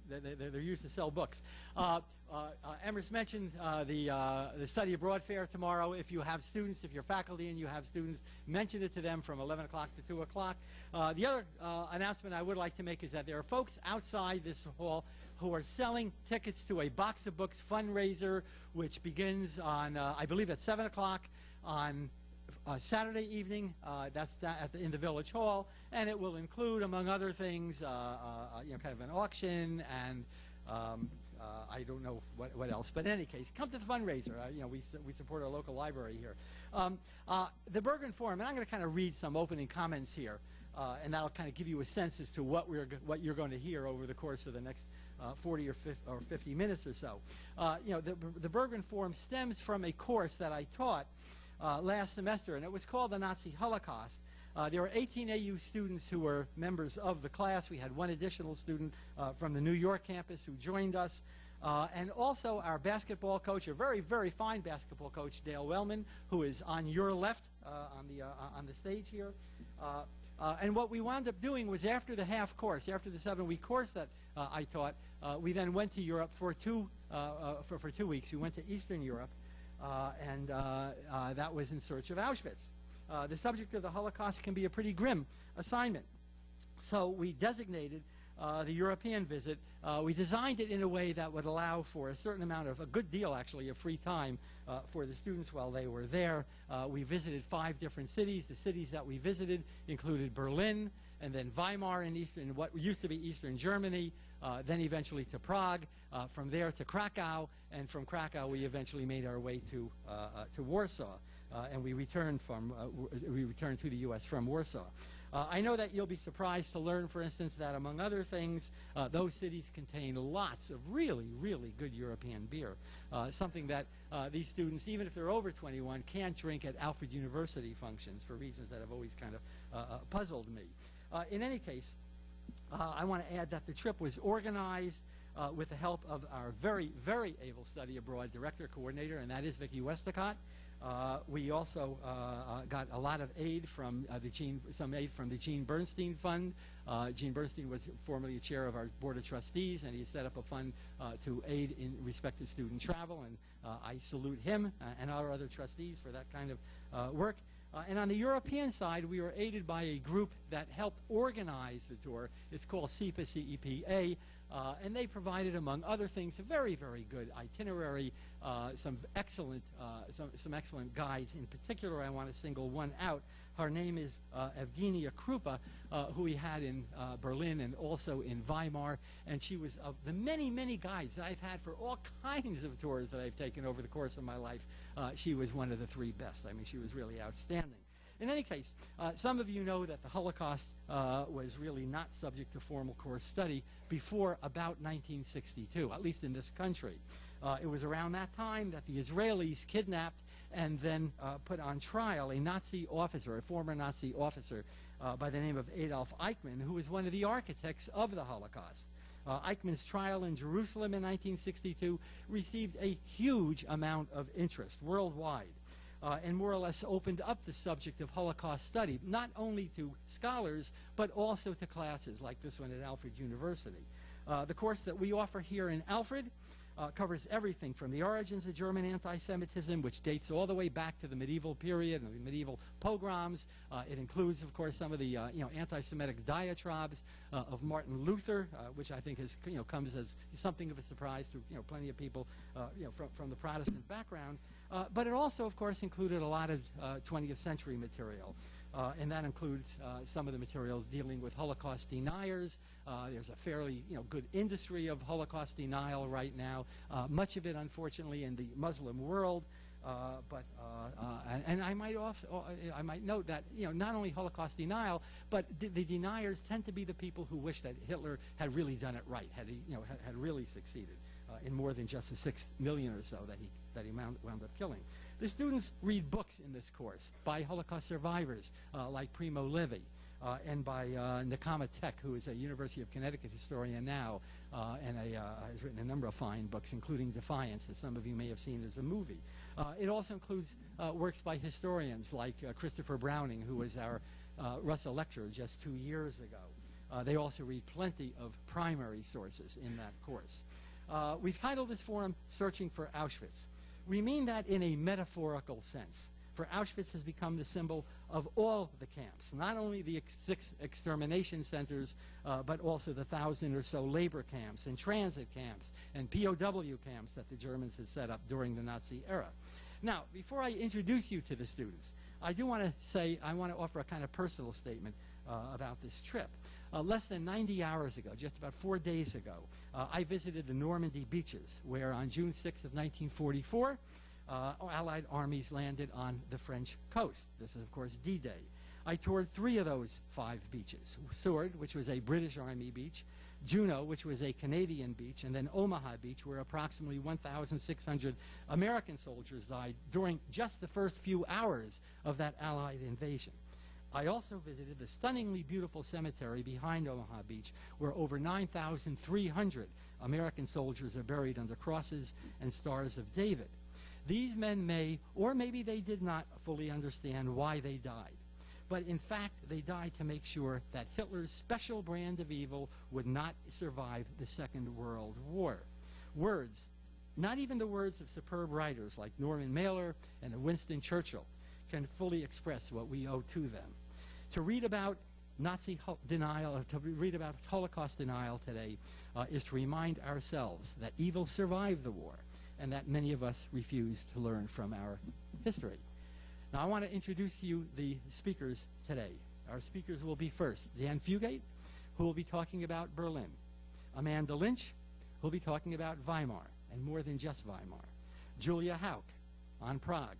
they're used to sell books. Emrys mentioned the study abroad fair tomorrow. If you have students, if you're faculty and you have students, mention it to them from 11 o'clock to 2 o'clock. The other announcement I would like to make is that there are folks outside this hall who are selling tickets to a Box of Books fundraiser, which begins on, I believe, at 7 o'clock on Saturday evening. That's in the Village Hall, and it will include, among other things, kind of an auction and I don't know what else. But in any case, come to the fundraiser. We support our local library here. The Bergen Forum, and I'm going to kind of read some opening comments here, and that'll kind of give you a sense as to what you're going to hear over the course of the next 40 or 50 minutes or so. The Bergen Forum stems from a course that I taught last semester, and it was called the Nazi Holocaust. There were 18 AU students who were members of the class. We had one additional student from the New York campus who joined us. And also our basketball coach, a very, very fine basketball coach, Dale Wellman, who is on your left on the stage here. And what we wound up doing was after the half course, after the 7-week course that I taught, we then went to Europe for 2 weeks. We went to Eastern Europe, and that was in search of Auschwitz. The subject of the Holocaust can be a pretty grim assignment. So we designated the European visit. We designed it in a way that would allow for a certain amount of, a good deal actually, of free time for the students while they were there. We visited 5 different cities. The cities that we visited included Berlin, and then Weimar in what used to be Eastern Germany, then eventually to Prague, from there to Krakow, and from Krakow we eventually made our way to Warsaw. And we returned to the U.S. from Warsaw. I know that you'll be surprised to learn, for instance, that among other things, those cities contain lots of really, really good European beer, something that these students, even if they're over 21, can't drink at Alfred University functions for reasons that have always kind of puzzled me. In any case, I want to add that the trip was organized with the help of our very, very able study abroad director coordinator, and that is Vicki Westacott. We also got a lot of aid from some aid from the Gene Bernstein Fund. Gene Bernstein was formerly a chair of our Board of Trustees, and he set up a fund to aid in respect to student travel, and I salute him and our other trustees for that kind of work. And on the European side, we were aided by a group that helped organize the tour. It's called CEPA, C-E-P-A, and they provided, among other things, a very, very good itinerary, some excellent guides. In particular, I want to single one out. Her name is Evgenia Krupa, who we had in Berlin and also in Weimar, and she was of the many, many guides that I've had for all kinds of tours that I've taken over the course of my life. She was one of the 3 best. I mean, she was really outstanding. In any case, some of you know that the Holocaust was really not subject to formal course study before about 1962, at least in this country. It was around that time that the Israelis kidnapped and then put on trial a Nazi officer, a former Nazi officer by the name of Adolf Eichmann, who was one of the architects of the Holocaust. Eichmann's trial in Jerusalem in 1962 received a huge amount of interest worldwide. And more or less opened up the subject of Holocaust study, not only to scholars, but also to classes like this one at Alfred University. The course that we offer here in Alfred covers everything from the origins of German anti-Semitism, which dates all the way back to the medieval period and the medieval pogroms. It includes, of course, some of the anti-Semitic diatribes of Martin Luther, which I think comes as something of a surprise to plenty of people from the Protestant background. But it also, of course, included a lot of 20th century material. And that includes some of the material dealing with Holocaust deniers. There's a fairly good industry of Holocaust denial right now, much of it, unfortunately, in the Muslim world. And I might note that not only Holocaust denial, but the deniers tend to be the people who wish that Hitler had really done it right, had really succeeded in more than just the 6 million or so that he wound up killing. The students read books in this course by Holocaust survivors like Primo Levi and by Nekama Tech, who is a University of Connecticut historian now and has written a number of fine books, including Defiance, that some of you may have seen as a movie. It also includes works by historians like Christopher Browning, who was our Russell lecturer just 2 years ago. They also read plenty of primary sources in that course. We've titled this forum, Searching for Auschwitz. We mean that in a metaphorical sense, for Auschwitz has become the symbol of all the camps, not only the six extermination centers, but also the 1,000 or so labor camps and transit camps and POW camps that the Germans had set up during the Nazi era. Now, before I introduce you to the students, I do want to say, I want to offer a kind of personal statement about this trip. Less than 90 hours ago, just about 4 days ago, I visited the Normandy beaches, where on June 6th of 1944, Allied armies landed on the French coast. This is, of course, D-Day. I toured 3 of those 5 beaches. Sword, which was a British Army beach, Juno, which was a Canadian beach, and then Omaha Beach, where approximately 1,600 American soldiers died during just the first few hours of that Allied invasion. I also visited the stunningly beautiful cemetery behind Omaha Beach, where over 9,300 American soldiers are buried under crosses and stars of David. These men may, or maybe they did not fully understand why they died. But in fact, they died to make sure that Hitler's special brand of evil would not survive the Second World War. Words, not even the words of superb writers like Norman Mailer and Winston Churchill, can fully express what we owe to them. To read about Nazi denial, to read about Holocaust denial today, is to remind ourselves that evil survived the war, and that many of us refuse to learn from our history. Now, I want to introduce to you the speakers today. Our speakers will be first, Dan Fugate, who will be talking about Berlin. Amanda Lynch, who will be talking about Weimar, and more than just Weimar. Julia Hauk on Prague.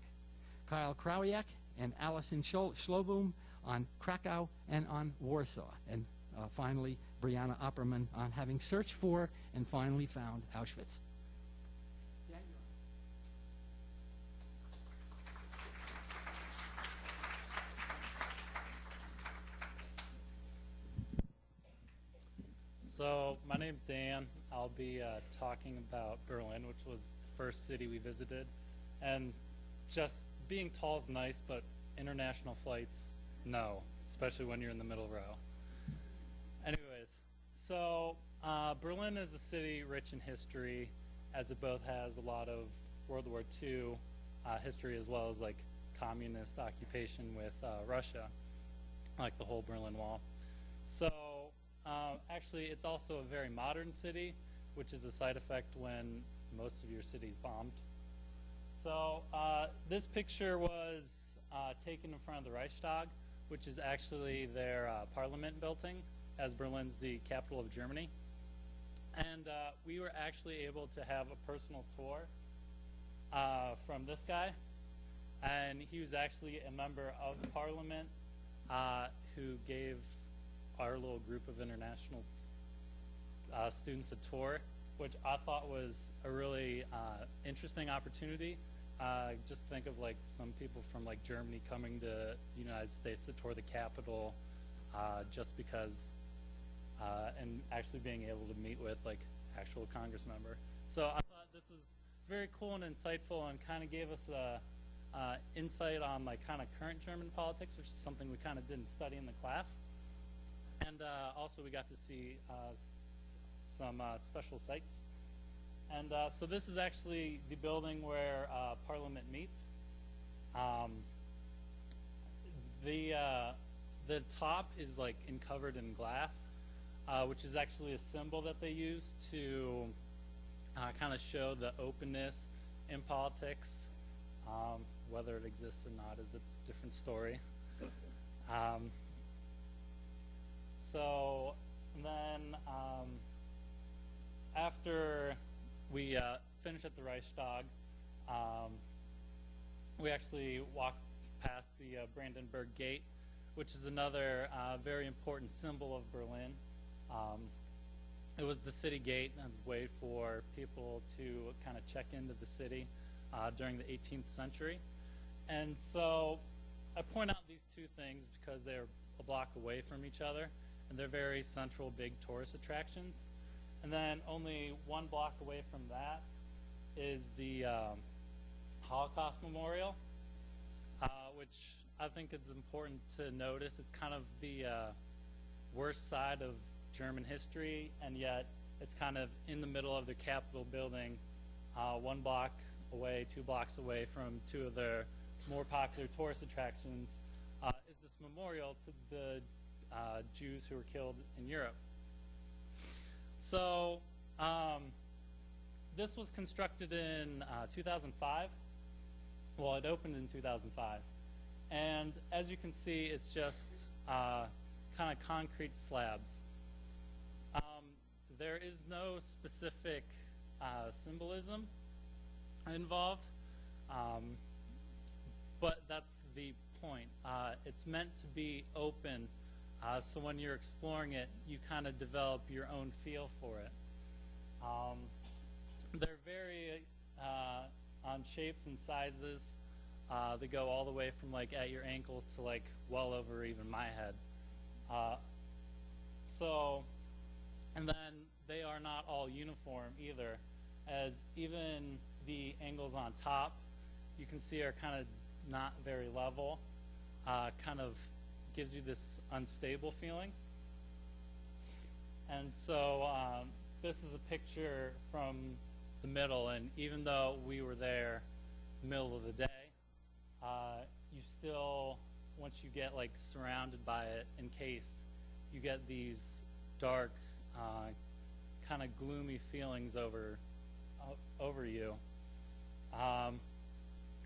Kyle Krawiak and Alison Schloboom on Krakow and on Warsaw. And finally, Brianna Opperman on having searched for and finally found Auschwitz. So my name's Dan. I'll be talking about Berlin, which was the first city we visited. And just being tall is nice, but international flights, no, especially when you're in the middle row. Anyways, so Berlin is a city rich in history, as it both has a lot of World War II history as well as like communist occupation with Russia, like the whole Berlin Wall. So actually, it's also a very modern city, which is a side effect when most of your city's bombed. So this picture was taken in front of the Reichstag, which is actually their parliament building, as Berlin's the capital of Germany. And we were actually able to have a personal tour from this guy. And he was actually a member of parliament who gave our little group of international students a tour, which I thought was a really interesting opportunity. Just think of like some people from like Germany coming to the United States to tour the Capitol just because, and actually being able to meet with like actual Congress member. So I thought this was very cool and insightful, and kind of gave us a insight on like kind of current German politics, which is something we kind of didn't study in the class. And also we got to see some special sites. And so this is actually the building where Parliament meets. The top is like covered in glass, which is actually a symbol that they use to kind of show the openness in politics. Whether it exists or not is a different story. So then after we finished at the Reichstag, we actually walked past the Brandenburg Gate, which is another very important symbol of Berlin. It was the city gate and a way for people to kind of check into the city during the 18th century. And so I point out these two things because they're a block away from each other, and they're very central, big tourist attractions. And then only 1 block away from that is the Holocaust Memorial, which I think is important to notice. It's kind of the worst side of German history, and yet it's kind of in the middle of the Capitol building, 1 block away, 2 blocks away from 2 of their more popular tourist attractions, is this memorial to the Jews who were killed in Europe. So this was constructed in 2005. Well, it opened in 2005. And as you can see, it's just kind of concrete slabs. There is no specific symbolism involved, but that's the point. It's meant to be open, so when you're exploring it, you kind of develop your own feel for it. They're very on shapes and sizes. They go all the way from like at your ankles to like well over even my head. And then they are not all uniform either, as even the angles on top, you can see, are kind of not very level. Kind of gives you this unstable feeling. And so this is a picture from the middle, and even though we were there middle of the day, you still, once you get like surrounded by it, encased, you get these dark, kind of gloomy feelings over you,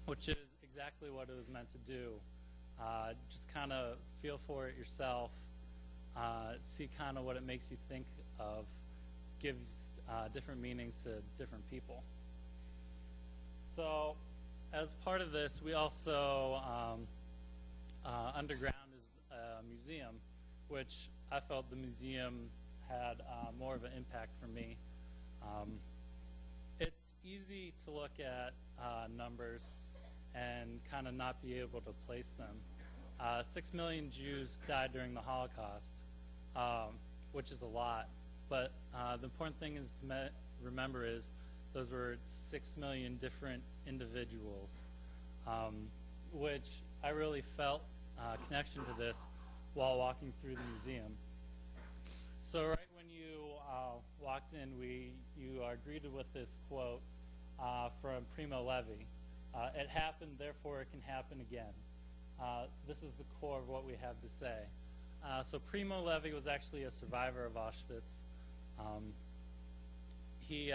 which is exactly what it was meant to do. Just kind of feel for it yourself, see kind of what it makes you think of, gives different meanings to different people. So as part of this, we also, underground is a museum, which I felt the museum had more of an impact for me. It's easy to look at numbers and kind of not be able to place them. 6 million Jews died during the Holocaust, which is a lot. But the important thing is to remember is those were 6 million different individuals, which I really felt connection to this while walking through the museum. So right when you walked in, you are greeted with this quote from Primo Levi. It happened, therefore it can happen again. This is the core of what we have to say. So Primo Levi was actually a survivor of Auschwitz. He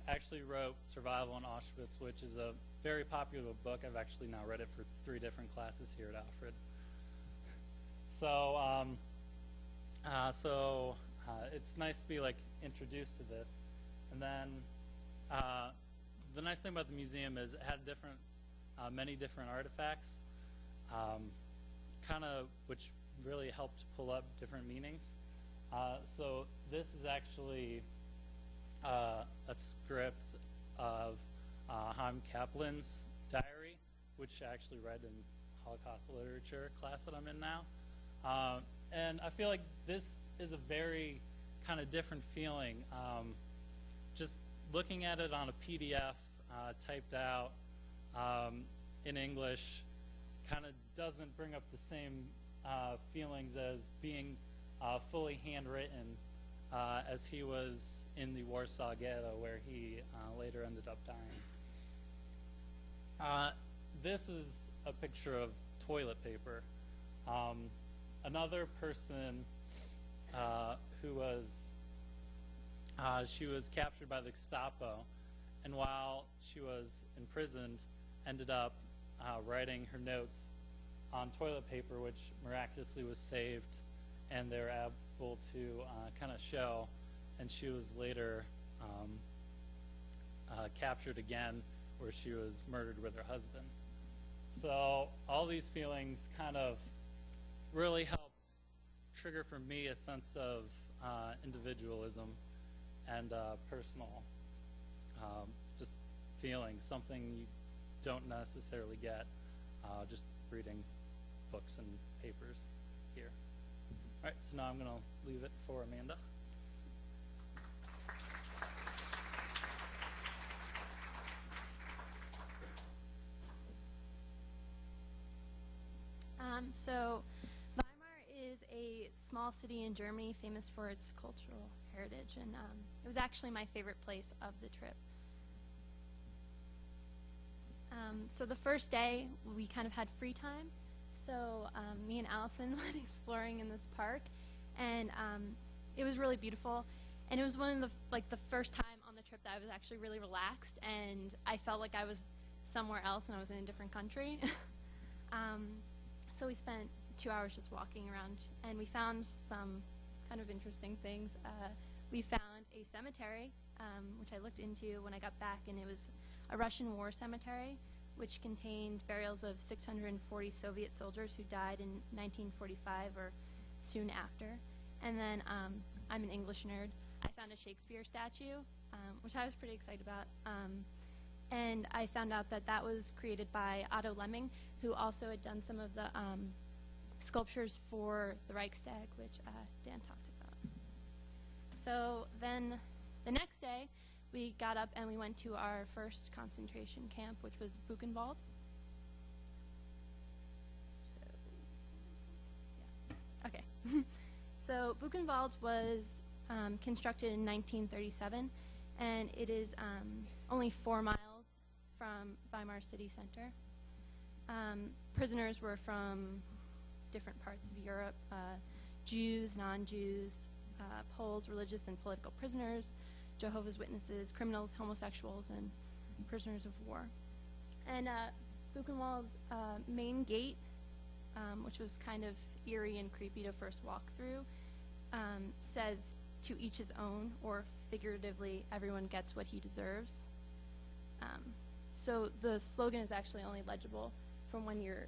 actually wrote Survival in Auschwitz, which is a very popular book. I've actually now read it for 3 different classes here at Alfred. So it's nice to be like introduced to this. And then the nice thing about the museum is it had many different artifacts, kind of which really helped pull up different meanings. So this is actually a script of Chaim Kaplan's diary, which I actually read in Holocaust literature class that I'm in now. And I feel like this is a very kind of different feeling. Just looking at it on a PDF typed out in English kind of doesn't bring up the same feelings as being fully handwritten as he was in the Warsaw Ghetto, where he later ended up dying. This is a picture of toilet paper. Another person who was, she was captured by the Gestapo, and while she was imprisoned, ended up writing her notes on toilet paper, which miraculously was saved, and they were able to kind of show, and she was later captured again, where she was murdered with her husband. So all these feelings kind of really helped trigger for me a sense of individualism and personal just feeling, something you don't necessarily get just reading books and papers here. All right, so now I'm going to leave it for Amanda. So Weimar is a small city in Germany famous for its cultural heritage, and it was actually my favorite place of the trip. So the first day, we kind of had free time. So me and Allison went exploring in this park, and it was really beautiful. And it was one of the first time on the trip that I was actually really relaxed, and I felt like I was somewhere else and I was in a different country. So we spent 2 hours just walking around, and we found some kind of interesting things. We found a cemetery, which I looked into when I got back, and it was a Russian war cemetery, which contained burials of 640 Soviet soldiers who died in 1945 or soon after. And then I'm an English nerd. I found a Shakespeare statue, which I was pretty excited about. And I found out that that was created by Otto Lemming, who also had done some of the sculptures for the Reichstag, which Dan talked about. So then the next day, we got up and we went to our first concentration camp, which was Buchenwald. Okay. So Buchenwald was constructed in 1937, and it is only 4 miles from Weimar city center. Prisoners were from different parts of Europe, Jews, non-Jews, Poles, religious and political prisoners, Jehovah's Witnesses, criminals, homosexuals, and prisoners of war. And Buchenwald's main gate, which was kind of eerie and creepy to first walk through, says, "To each his own," or figuratively, "Everyone gets what he deserves." So the slogan is actually only legible from when you're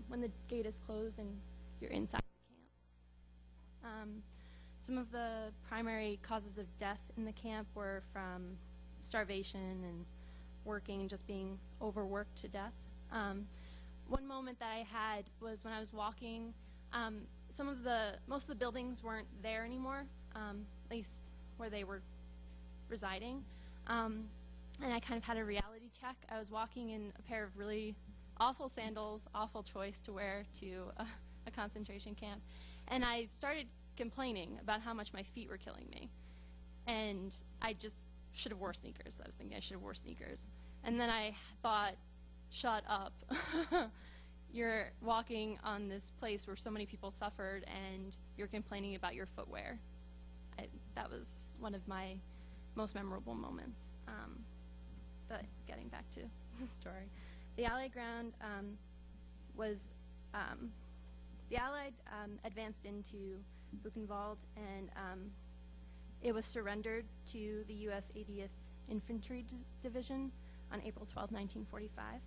when the gate is closed and you're inside the camp. Some of the primary causes of death in the camp were from starvation and working, just being overworked to death. One moment that I had was when I was walking. Most of the buildings weren't there anymore, at least where they were residing. And I kind of had a reality check. I was walking in a pair of really awful sandals, awful choice to wear to a concentration camp. And I started complaining about how much my feet were killing me. And I just should have wore sneakers. I was thinking I should have wore sneakers. And then I thought, shut up. You're walking on this place where so many people suffered, and you're complaining about your footwear. That was one of my most memorable moments. But getting back to the story, the Allied ground was the Allied advanced into Buchenwald, and it was surrendered to the U.S. 80th Infantry Division on April 12, 1945.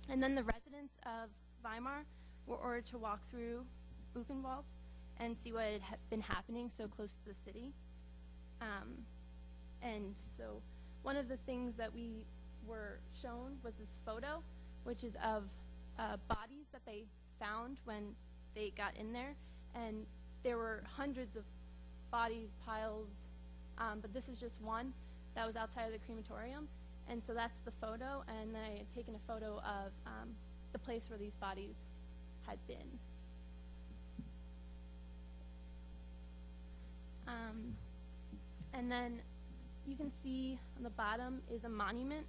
And then the residents of Weimar were ordered to walk through Buchenwald and see what had been happening so close to the city. And so one of the things that we were shown was this photo, which is of bodies that they found when they got in there. And there were hundreds of bodies, piles, but this is just one that was outside of the crematorium. And so that's the photo, and then I had taken a photo of the place where these bodies had been. And then you can see on the bottom is a monument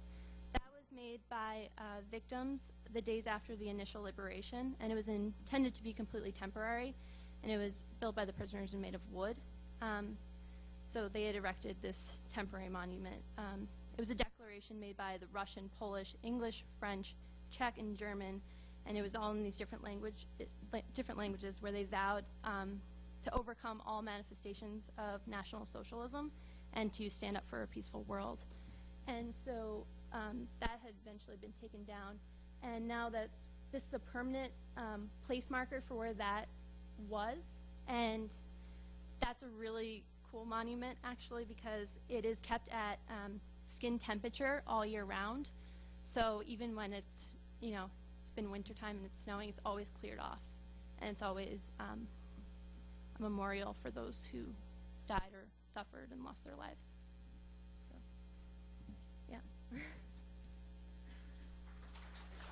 that was made by victims the days after the initial liberation, and it was intended to be completely temporary, and it was built by the prisoners and made of wood. So they had erected this temporary monument. It was a declaration made by the Russian, Polish, English, French, Czech, and German, and it was all in these different languages where they vowed to overcome all manifestations of National Socialism and to stand up for a peaceful world. And so that had eventually been taken down, and now that this is a permanent place marker for where that was, and that's a really cool monument actually, because it is kept at skin temperature all year round. So even when it's it's been wintertime and it's snowing, it's always cleared off, and it's always a memorial for those who died or suffered and lost their lives. So yeah.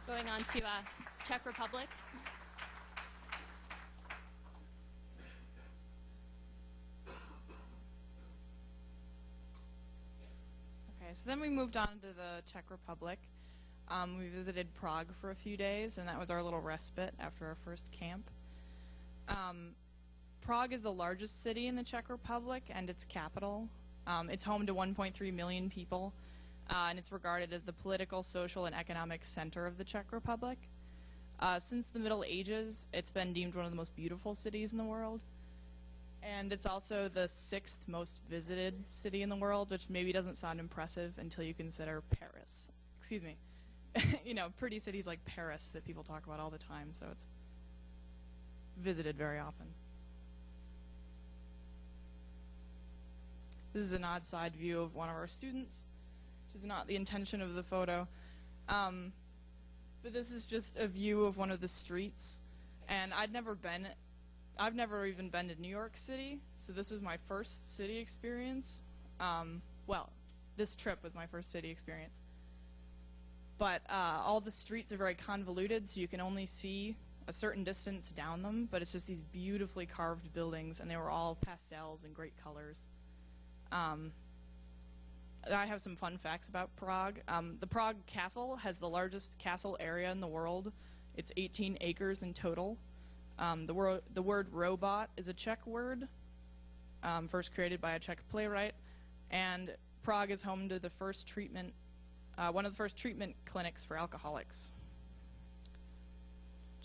Going on to Czech Republic. Okay, so then we moved on to the Czech Republic. We visited Prague for a few days, and that was our little respite after our first camp. Prague is the largest city in the Czech Republic and its capital. It's home to 1.3 million people, and it's regarded as the political, social, and economic center of the Czech Republic. Since the Middle Ages, it's been deemed one of the most beautiful cities in the world. And it's also the 6th most visited city in the world, which maybe doesn't sound impressive until you consider Paris. Excuse me. You know, pretty cities like Paris that people talk about all the time, so it's visited very often. This is an odd side view of one of our students, which is not the intention of the photo. But this is just a view of one of the streets. And I've never even been to New York City, so this was my first city experience. Well, this trip was my first city experience. But all the streets are very convoluted, so you can only see a certain distance down them, but it's just these beautifully carved buildings, and they were all pastels and great colors. I have some fun facts about Prague. The Prague Castle has the largest castle area in the world. It's 18 acres in total. The word robot is a Czech word, first created by a Czech playwright, and Prague is home to the first treatment, one of the first treatment clinics for alcoholics.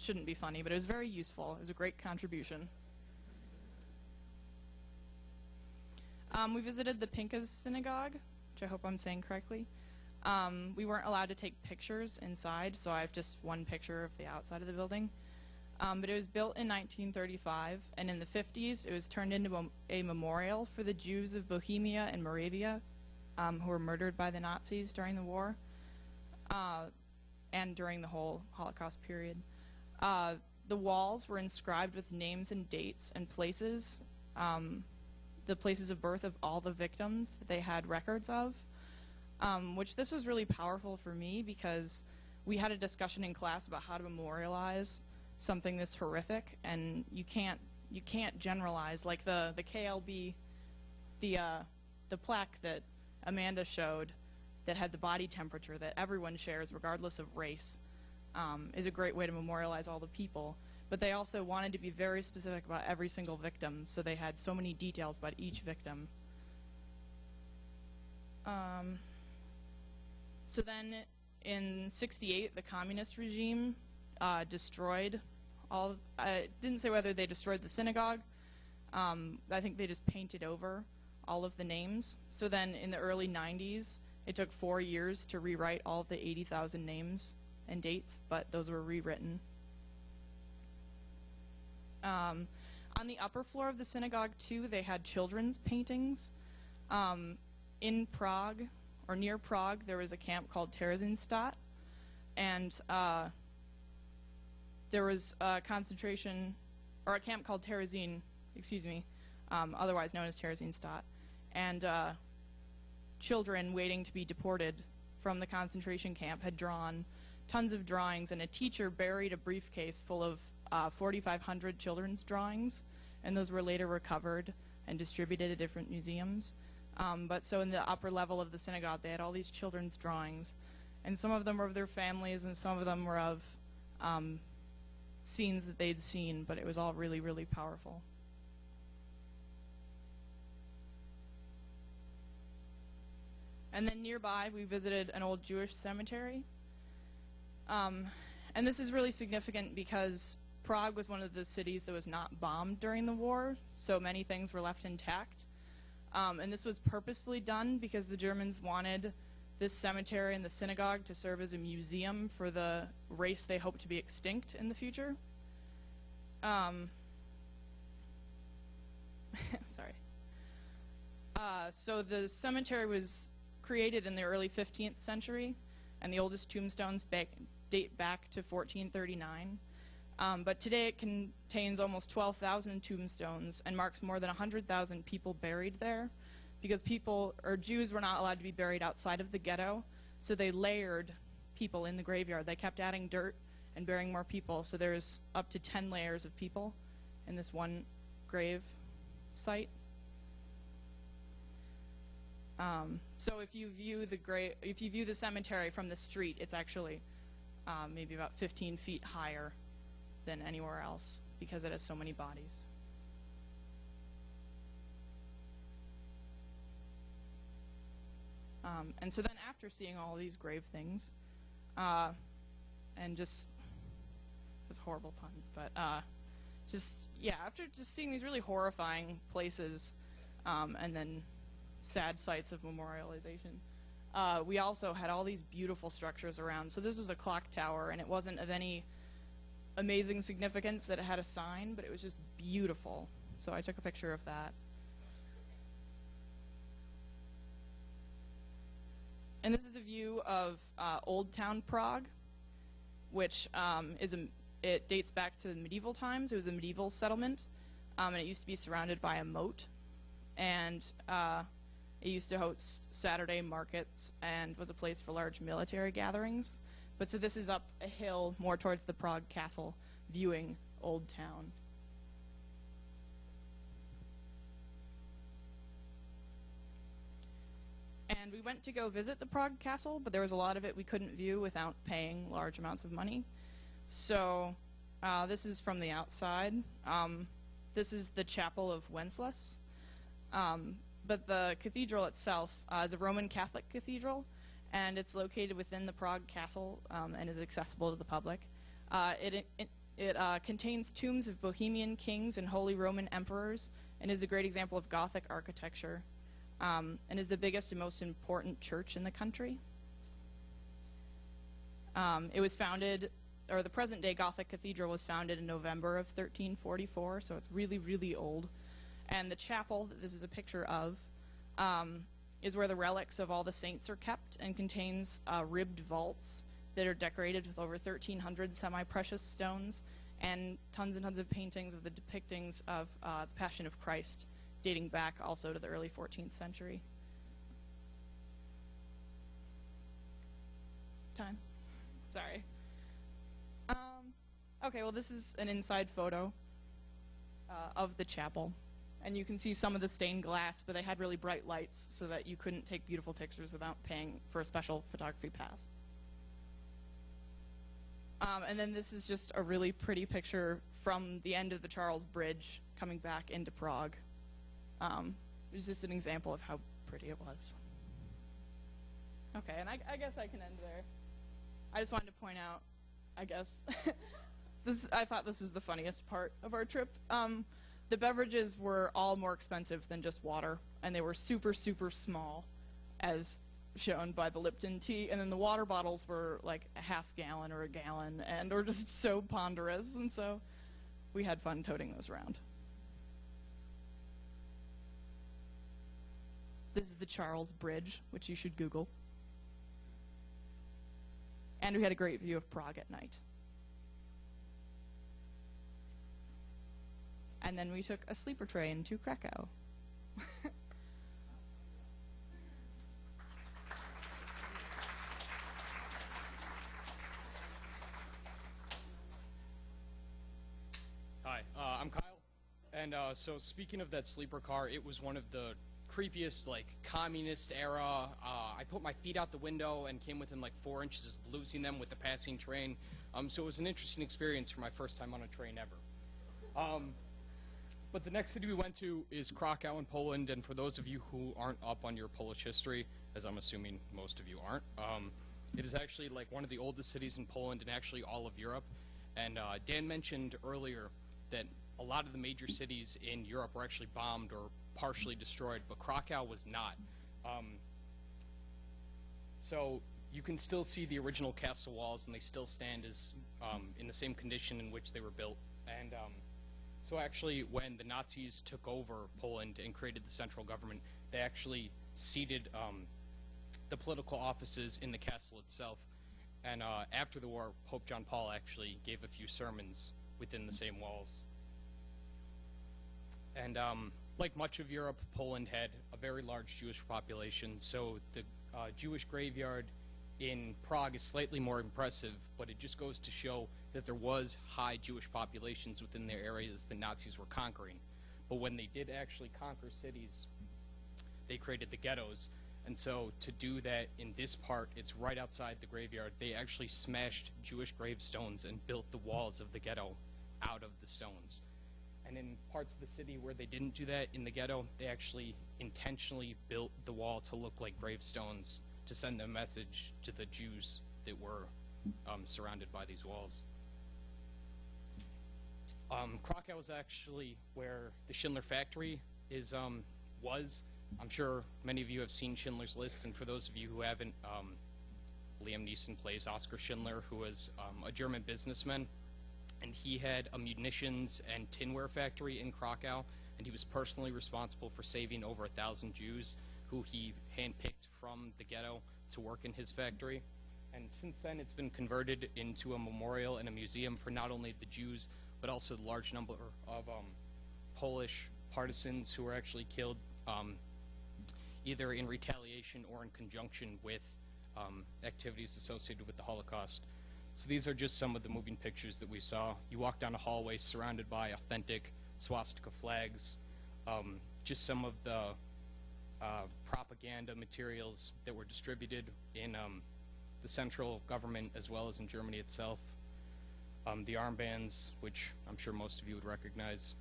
Shouldn't be funny, but it was very useful. It was a great contribution. We visited the Pinkas Synagogue, which I hope I'm saying correctly. We weren't allowed to take pictures inside, so I have just one picture of the outside of the building. But it was built in 1935, and in the 50s it was turned into a memorial for the Jews of Bohemia and Moravia who were murdered by the Nazis during the war and during the whole Holocaust period. The walls were inscribed with names and dates and places, the places of birth of all the victims that they had records of, which this was really powerful for me because we had a discussion in class about how to memorialize something this horrific, and you can't generalize. Like the KLB, the plaque that Amanda showed that had the body temperature that everyone shares regardless of race, is a great way to memorialize all the people. But they also wanted to be very specific about every single victim, so they had so many details about each victim. So then in '68, the communist regime destroyed all. It didn't say whether they destroyed the synagogue. I think they just painted over all of the names. So then in the early 90s, it took 4 years to rewrite all of the 80,000 names and dates, but those were rewritten. On the upper floor of the synagogue, too, they had children's paintings. In Prague, or near Prague, there was a camp called Theresienstadt, and there was a concentration, or a camp called Terezín, otherwise known as Theresienstadt, and children waiting to be deported from the concentration camp had drawn tons of drawings, and a teacher buried a briefcase full of 4,500 children's drawings, and those were later recovered and distributed at different museums. But so in the upper level of the synagogue, they had all these children's drawings, and some of them were of their families, and some of them were of scenes that they'd seen, but it was all really, really powerful. And then nearby, we visited an old Jewish cemetery. And this is really significant because Prague was one of the cities that was not bombed during the war, so many things were left intact. And this was purposefully done because the Germans wanted this cemetery and the synagogue to serve as a museum for the race they hoped to be extinct in the future. Sorry. So the cemetery was created in the early 15th century, and the oldest tombstones date back to 1439. But today it contains almost 12,000 tombstones and marks more than 100,000 people buried there, because Jews were not allowed to be buried outside of the ghetto, so they layered people in the graveyard. They kept adding dirt and burying more people, so there's up to 10 layers of people in this one grave site. So if you view the cemetery from the street, it's actually maybe about 15 feet higher than anywhere else because it has so many bodies. And so then after seeing all these grave things, and just, it was a horrible pun, but after just seeing these really horrifying places, and then sad sites of memorialization, we also had all these beautiful structures around. So this was a clock tower, and it wasn't of any amazing significance that it had a sign, but it was just beautiful. So I took a picture of that. And this is a view of Old Town Prague, which it dates back to medieval times. It was a medieval settlement, and it used to be surrounded by a moat. And it used to host Saturday markets and was a place for large military gatherings. But so this is up a hill more towards the Prague Castle, viewing Old Town. And we went to go visit the Prague Castle, but there was a lot of it we couldn't view without paying large amounts of money. So this is from the outside. This is the Chapel of Wenceslas. But the cathedral itself is a Roman Catholic cathedral, and it's located within the Prague Castle and is accessible to the public. It contains tombs of Bohemian kings and Holy Roman emperors, and is a great example of Gothic architecture, and is the biggest and most important church in the country. It was founded, or the present-day Gothic cathedral was founded in November of 1344, so it's really, really old. And the chapel that this is a picture of is where the relics of all the saints are kept, and contains ribbed vaults that are decorated with over 1,300 semi-precious stones and tons of paintings of the depictings of the Passion of Christ, dating back also to the early 14th century. Time? Sorry. Okay, well, this is an inside photo of the chapel. And you can see some of the stained glass, but they had really bright lights so that you couldn't take beautiful pictures without paying for a special photography pass. And then this is just a really pretty picture from the end of the Charles Bridge coming back into Prague. It was just an example of how pretty it was. Okay, and I guess I can end there. I just wanted to point out, I guess, I thought this was the funniest part of our trip. The beverages were all more expensive than just water, and they were super, super small, as shown by the Lipton tea, and then the water bottles were like a half gallon or a gallon, and were just so ponderous, and so we had fun toting those around. This is the Charles Bridge, which you should Google. And we had a great view of Prague at night. And then we took a sleeper train to Krakow. Hi, I'm Kyle. And so speaking of that sleeper car, it was one of the creepiest, like, communist era. I put my feet out the window and came within like 4 inches of losing them with the passing train. So it was an interesting experience for my first time on a train ever. But the next city we went to is Krakow in Poland, and for those of you who aren't up on your Polish history, as I'm assuming most of you aren't, it is actually like one of the oldest cities in Poland and actually all of Europe. And Dan mentioned earlier that a lot of the major cities in Europe were actually bombed or partially destroyed, but Krakow was not. So you can still see the original castle walls, and they still stand as in the same condition in which they were built. And so actually, when the Nazis took over Poland and created the central government, they actually seated the political offices in the castle itself. And after the war, Pope John Paul actually gave a few sermons within the same walls. And like much of Europe, Poland had a very large Jewish population, so the Jewish graveyard in Prague is slightly more impressive, but it just goes to show that there was high Jewish populations within their areas the Nazis were conquering. But when they did actually conquer cities, they created the ghettos, And so to do that in this part, it's right outside the graveyard. They actually smashed Jewish gravestones and built the walls of the ghetto out of the stones. And in parts of the city where they didn't do that in the ghetto, they actually intentionally built the wall to look like gravestones to send a message to the Jews that were surrounded by these walls. Krakow is actually where the Schindler factory was. I'm sure many of you have seen Schindler's List, and for those of you who haven't, Liam Neeson plays Oskar Schindler, who was a German businessman, and he had a munitions and tinware factory in Krakow, and he was personally responsible for saving over 1,000 Jews who he handpicked from the ghetto to work in his factory. And since then, it's been converted into a memorial and a museum for not only the Jews, but also the large number of Polish partisans who were actually killed either in retaliation or in conjunction with activities associated with the Holocaust. So these are just some of the moving pictures that we saw. You walk down a hallway surrounded by authentic swastika flags, just some of the propaganda materials that were distributed in the central government as well as in Germany itself. The armbands, which I'm sure most of you would recognize.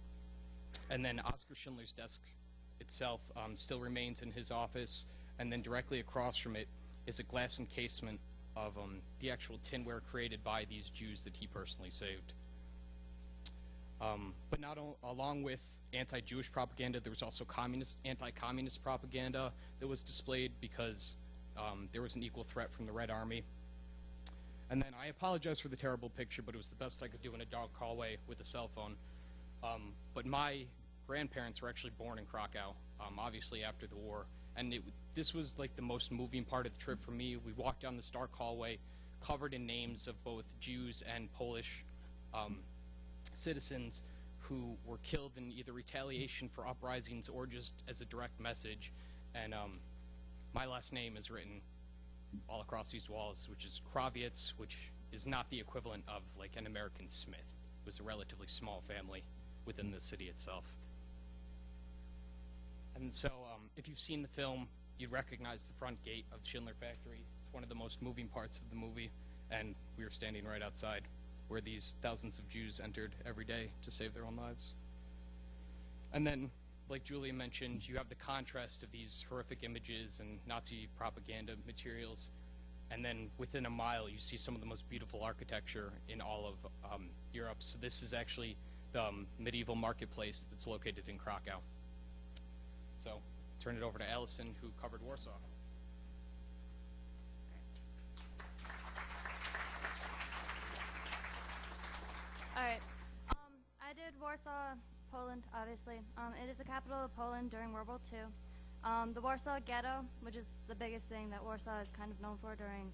And then Oskar Schindler's desk itself still remains in his office, and then directly across from it is a glass encasement of the actual tinware created by these Jews that he personally saved. But along with anti-Jewish propaganda, there was also anti-communist propaganda that was displayed because there was an equal threat from the Red Army. And then I apologize for the terrible picture, but it was the best I could do in a dark hallway with a cell phone. But my grandparents were actually born in Krakow, obviously after the war. And this was like the most moving part of the trip for me. We walked down this dark hallway covered in names of both Jews and Polish citizens who were killed in either retaliation for uprisings or just as a direct message. And my last name is written all across these walls, which is Kravietz, which is not the equivalent of like an American Smith. It was a relatively small family within the city itself. And so if you've seen the film, you'd recognize the front gate of the Schindler factory. It's one of the most moving parts of the movie, and we were standing right outside where these thousands of Jews entered every day to save their own lives. And then, like Julia mentioned, you have the contrast of these horrific images and Nazi propaganda materials, and then within a mile you see some of the most beautiful architecture in all of Europe. So this is actually the medieval marketplace that's located in Krakow. So, turn it over to Allison, who covered Warsaw. All right. I did Warsaw, Poland, obviously. It is the capital of Poland during World War II. The Warsaw Ghetto, which is the biggest thing that Warsaw is kind of known for during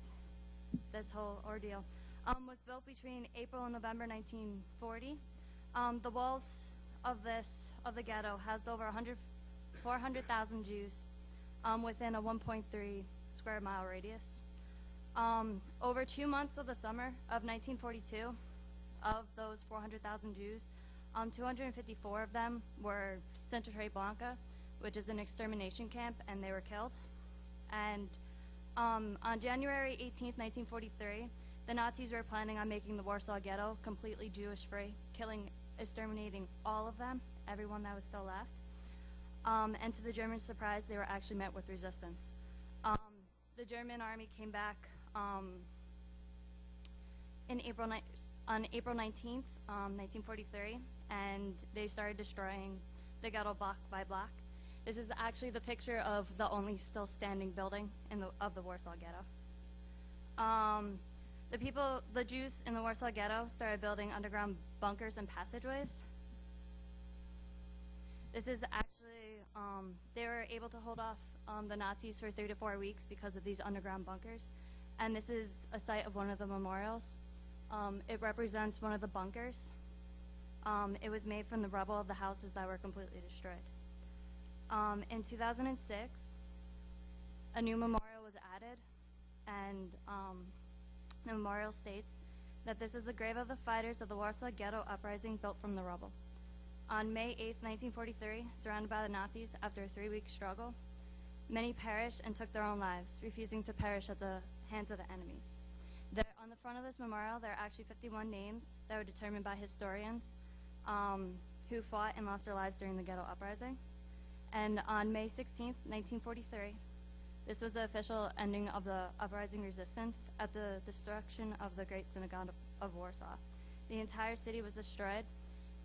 this whole ordeal, was built between April and November 1940. The walls of the ghetto housed over 400,000 Jews within a 1.3 square mile radius. Over 2 months of the summer of 1942, of those 400,000 Jews, 254 of them were sent to Treblinka, which is an extermination camp, and they were killed. And on January 18th, 1943, the Nazis were planning on making the Warsaw Ghetto completely Jewish-free, exterminating all of them, everyone that was still left. And to the Germans' surprise, they were actually met with resistance. The German army came back on April 19th, 1943, and they started destroying the ghetto block by block. This is actually the picture of the only still standing building of the Warsaw Ghetto. The Jews in the Warsaw Ghetto started building underground bunkers and passageways. This is actually, they were able to hold off the Nazis for 3 to 4 weeks because of these underground bunkers. And this is a site of one of the memorials. It represents one of the bunkers. It was made from the rubble of the houses that were completely destroyed. In 2006, a new memorial was added, and the memorial states that this is the grave of the fighters of the Warsaw Ghetto uprising built from the rubble. On May 8, 1943, surrounded by the Nazis after a 3-week struggle, Many perished and took their own lives, refusing to perish at the hands of the enemies. On the front of this memorial, there are actually 51 names that were determined by historians who fought and lost their lives during the ghetto uprising. And on May 16th, 1943, this was the official ending of the uprising resistance at the destruction of the Great Synagogue of Warsaw. The entire city was destroyed,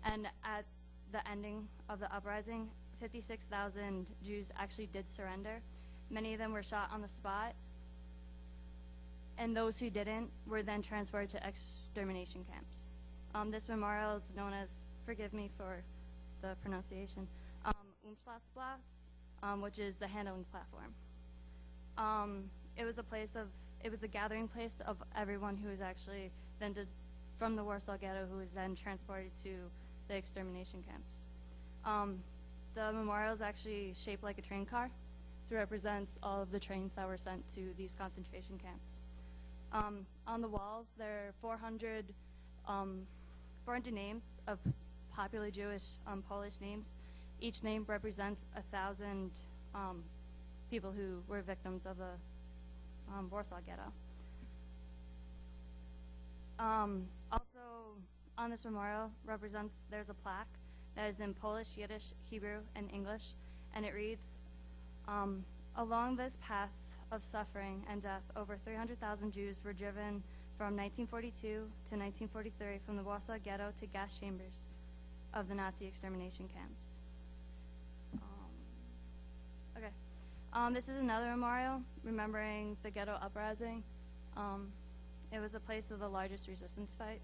and at the ending of the uprising, 56,000 Jews actually did surrender. Many of them were shot on the spot, and those who didn't were then transferred to extermination camps. This memorial is known as, forgive me for the pronunciation, Umschlagplatz, which is the handling platform. It was a gathering place of everyone who was actually then from the Warsaw Ghetto, who was then transported to the extermination camps. The memorial is actually shaped like a train car to represent all of the trains that were sent to these concentration camps. On the walls, there are 400 names of popular Jewish Polish names. Each name represents 1,000 people who were victims of the Warsaw Ghetto. Also, on this memorial there's a plaque that is in Polish, Yiddish, Hebrew, and English, and it reads, along this path of suffering and death, over 300,000 Jews were driven from 1942 to 1943 from the Warsaw Ghetto to gas chambers of the Nazi extermination camps. This is another memorial remembering the ghetto uprising. It was the place of the largest resistance fight.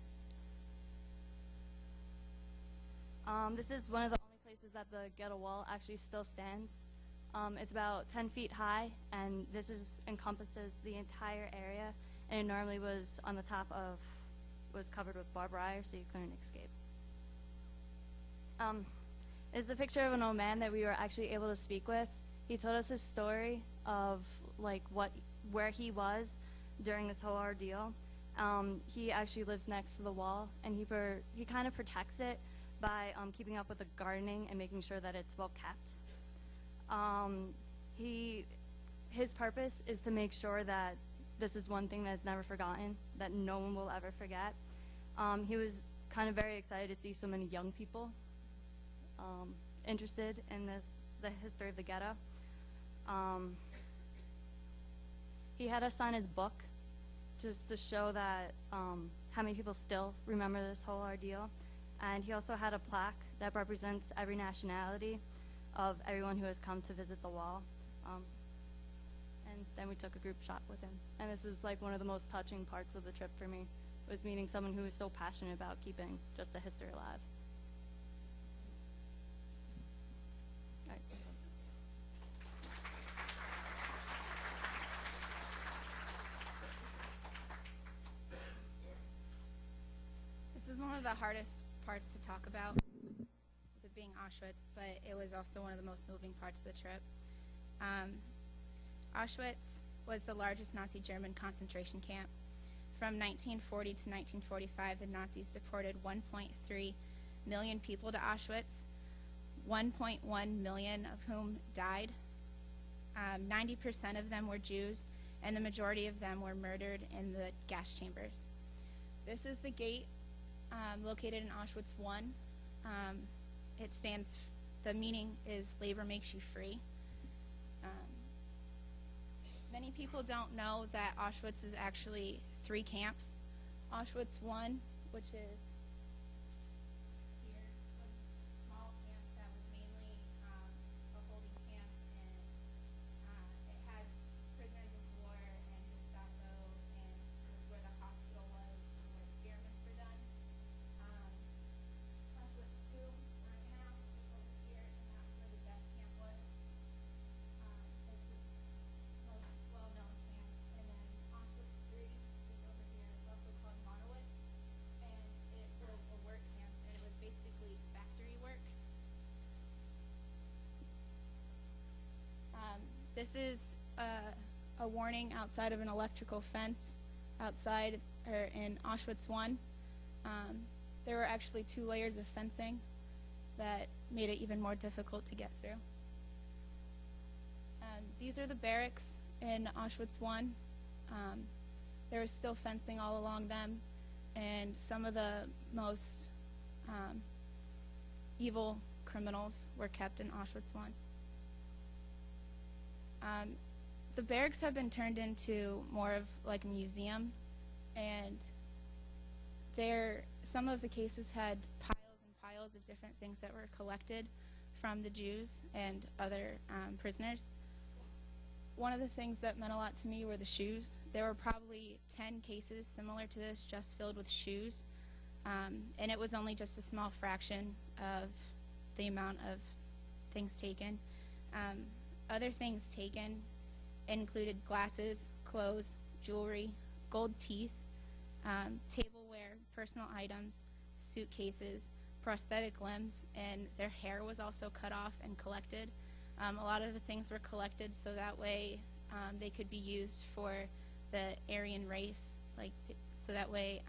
This is one of the only places that the ghetto wall actually still stands. It's about 10 feet high, and this encompasses the entire area, and it normally was covered with barbed wire, so you couldn't escape. It's a picture of an old man that we were actually able to speak with. He told us his story of where he was during this whole ordeal. He actually lives next to the wall, and he kind of protects it by keeping up with the gardening and making sure that it's well kept. His purpose is to make sure that this is one thing that's never forgotten, that no one will ever forget. He was kind of very excited to see so many young people interested in the history of the ghetto. He had us sign his book just to show that how many people still remember this whole ordeal. And he also had a plaque that represents every nationality of everyone who has come to visit the wall. And then we took a group shot with him. And this is like one of the most touching parts of the trip for me, was meeting someone who was so passionate about keeping just the history alive. All right. This is one of the hardest parts to talk about, with it being Auschwitz, but it was also one of the most moving parts of the trip. Auschwitz was the largest Nazi German concentration camp. From 1940 to 1945, the Nazis deported 1.3 million people to Auschwitz, 1.1 million of whom died. 90% of them were Jews, and the majority of them were murdered in the gas chambers. This is the gate located in Auschwitz I. The meaning is labor makes you free. Many people don't know that Auschwitz is actually 3 camps. Auschwitz I, which is here, was a small camp that was mainly a holding camp, and it had prisoners of war and Gestapo, and was where the hospital was and where experiments were done. Auschwitz II, Birkenau, is over here, and that's where the death camp was. It's the most well-known camp. And then Auschwitz III is over here. It's also called Monowitz, and it was a work camp, and it was basically factory work. This is a warning outside of an electrical fence outside or in Auschwitz I. There were actually 2 layers of fencing that made it even more difficult to get through. These are the barracks in Auschwitz I. There was still fencing all along them, and some of the most evil criminals were kept in Auschwitz I. The barracks have been turned into more of like a museum, and some of the cases had piles and piles of different things that were collected from the Jews and other prisoners. One of the things that meant a lot to me were the shoes. There were probably 10 cases similar to this just filled with shoes, and it was only just a small fraction of the amount of things taken. Other things taken included glasses, clothes, jewelry, gold teeth, tableware, personal items, suitcases, prosthetic limbs, and their hair was also cut off and collected. A lot of the things were collected so that way they could be used for the Aryan race, so that way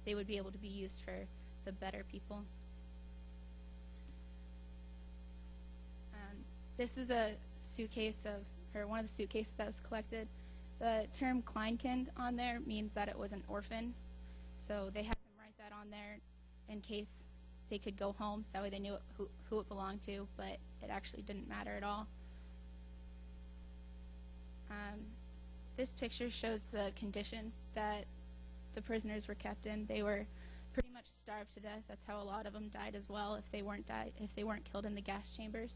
they would be able to be used for the better people. This is a suitcase one of the suitcases that was collected. The term Kleinkind on there means that it was an orphan, so they had them write that on there in case they could go home, so that way they knew who it belonged to, but it actually didn't matter at all. This picture shows the conditions that the prisoners were kept in. They were pretty much starved to death. That's how a lot of them died as well, if they weren't killed in the gas chambers.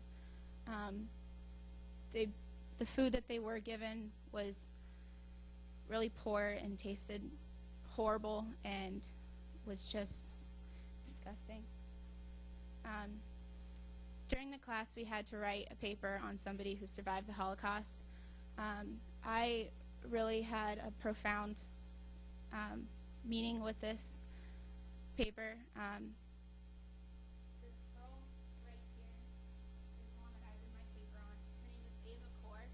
The food that they were given was really poor and tasted horrible and was just disgusting. During the class, we had to write a paper on somebody who survived the Holocaust. I really had a profound meaning with this paper. This girl right here is one that I did my paper on. Her name is Ava Kaur.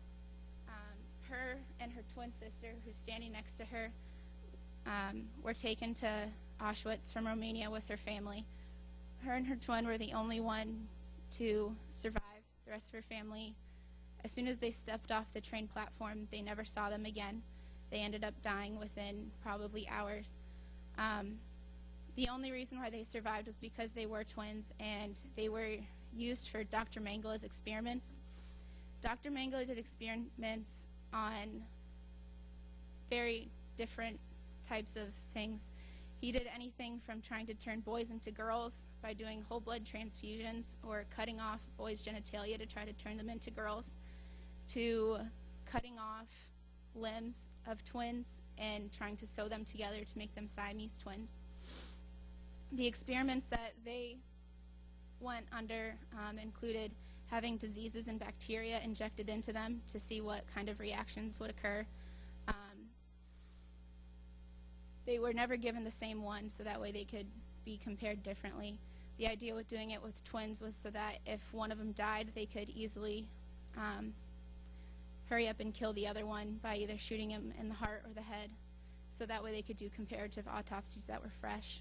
Her and her twin sister, who's standing next to her, were taken to Auschwitz from Romania with her family. Her and her twin were the only one to survive. The rest of her family, as soon as they stepped off the train platform, they never saw them again. They ended up dying within probably hours. The only reason why they survived was because they were twins, and they were used for Dr. Mengele's experiments. Dr. Mengele did experiments on very different types of things. He did anything from trying to turn boys into girls by doing whole blood transfusions or cutting off boys' genitalia to try to turn them into girls, to cutting off limbs of twins and trying to sew them together to make them Siamese twins. The experiments that they went under included having diseases and bacteria injected into them to see what kind of reactions would occur. They were never given the same one, so that way they could be compared differently. The idea with doing it with twins was so that if one of them died, they could easily hurry up and kill the other one by either shooting him in the heart or the head, so that way they could do comparative autopsies that were fresh.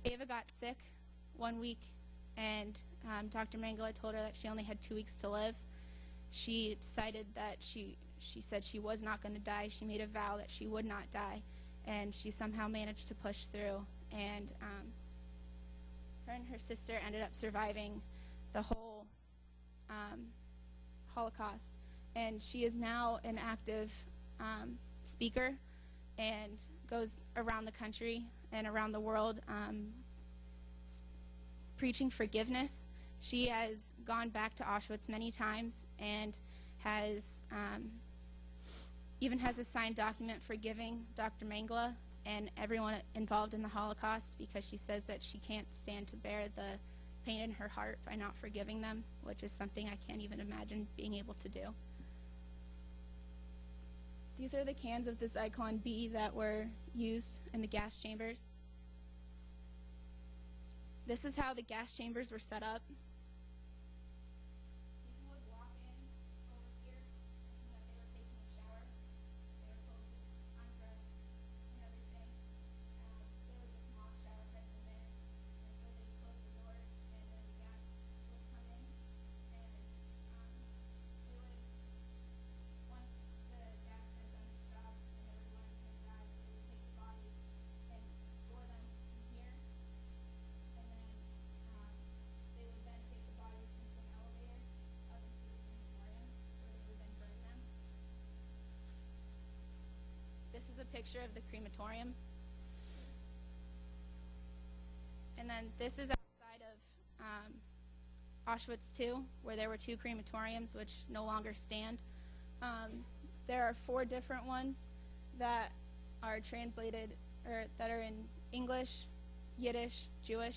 Ava got sick 1 week, and Dr. Mengele told her that she only had 2 weeks to live. She decided that she said she was not going to die. She made a vow that she would not die, and she somehow managed to push through. And her and her sister ended up surviving the whole Holocaust, and she is now an active speaker and goes around the country and around the world preaching forgiveness. She has gone back to Auschwitz many times and has even has a signed document forgiving Dr. Mengele and everyone involved in the Holocaust, because she says that she can't stand to bear the pain in her heart by not forgiving them, which is something I can't even imagine being able to do. These are the cans of the Zyklon B that were used in the gas chambers. This is how the gas chambers were set up. People would walk in over here thinking that they were taking a shower. They were supposed to undress and everything. There would just mock shower heads in there. And so they'd close the doors, and then the gas would come in, and picture of the crematorium. And then this is outside of Auschwitz II, where there were 2 crematoriums which no longer stand. There are 4 different ones that are translated, or that are in English, Yiddish, Jewish,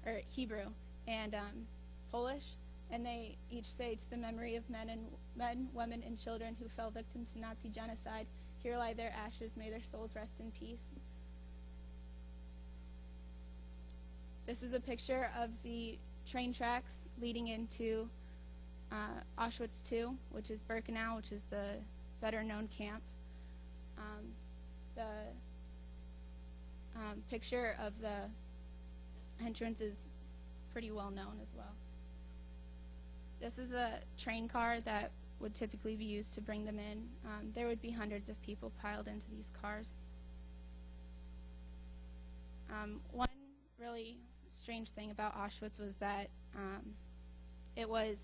or Hebrew, and Polish, and they each say, to the memory of men, women, and children who fell victim to Nazi genocide, here lie their ashes, may their souls rest in peace. This is a picture of the train tracks leading into Auschwitz II, which is Birkenau, which is the better-known camp. The picture of the entrance is pretty well known as well. This is a train car that would typically be used to bring them in. There would be hundreds of people piled into these cars. One really strange thing about Auschwitz was that it was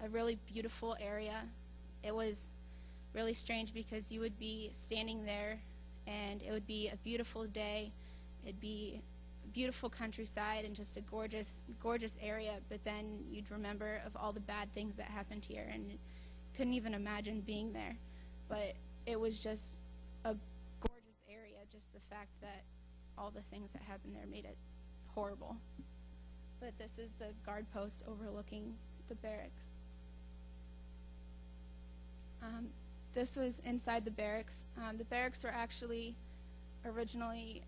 a really beautiful area. It was really strange because you would be standing there and it would be a beautiful day. It'd be a beautiful countryside and just a gorgeous, gorgeous area, but then you'd remember of all the bad things that happened here and couldn't even imagine being there. But it was just a gorgeous area, just the fact that all the things that happened there made it horrible. But this is the guard post overlooking the barracks. This was inside the barracks. The barracks were actually originally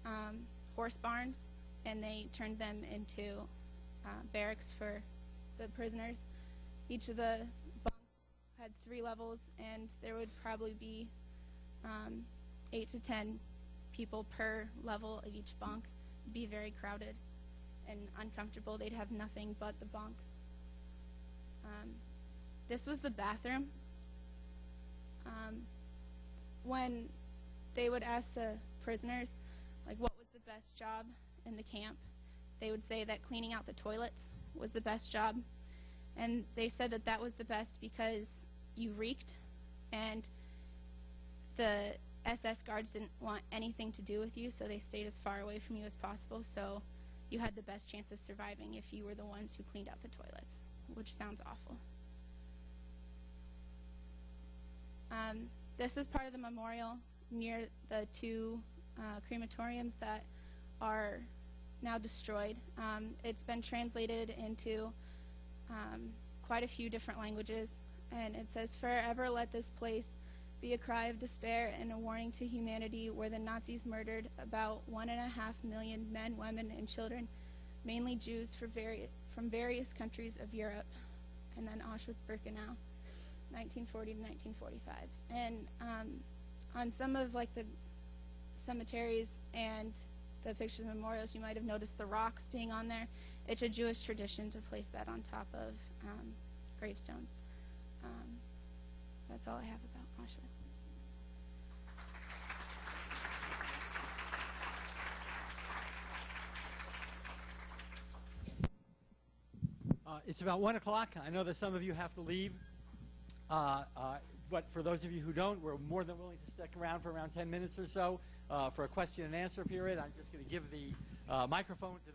horse barns, and they turned them into barracks for the prisoners. Each of the bunks had 3 levels, and there would probably be 8 to 10 people per level of each bunk. It'd be very crowded and uncomfortable. They'd have nothing but the bunk. This was the bathroom. When they would ask the prisoners, like, what was the best job in the camp, they would say that cleaning out the toilets was the best job. And they said that that was the best because you reeked, and the SS guards didn't want anything to do with you, so they stayed as far away from you as possible, so you had the best chance of surviving if you were the ones who cleaned out the toilets, which sounds awful. This is part of the memorial near the 2 crematoriums that are now destroyed. It's been translated into quite a few different languages, and it says, "Forever let this place be a cry of despair and a warning to humanity, where the Nazis murdered about 1.5 million men, women, and children, mainly Jews from various countries of Europe." And then Auschwitz-Birkenau, 1940 to 1945. And on some of the cemeteries and the pictures and memorials, you might have noticed the rocks being on there. It's a Jewish tradition to place that on top of gravestones. That's all I have about Auschwitz. It's about 1 o'clock. I know that some of you have to leave. But for those of you who don't, we're more than willing to stick around for around 10 minutes or so for a question and answer period. I'm just going to give the microphone to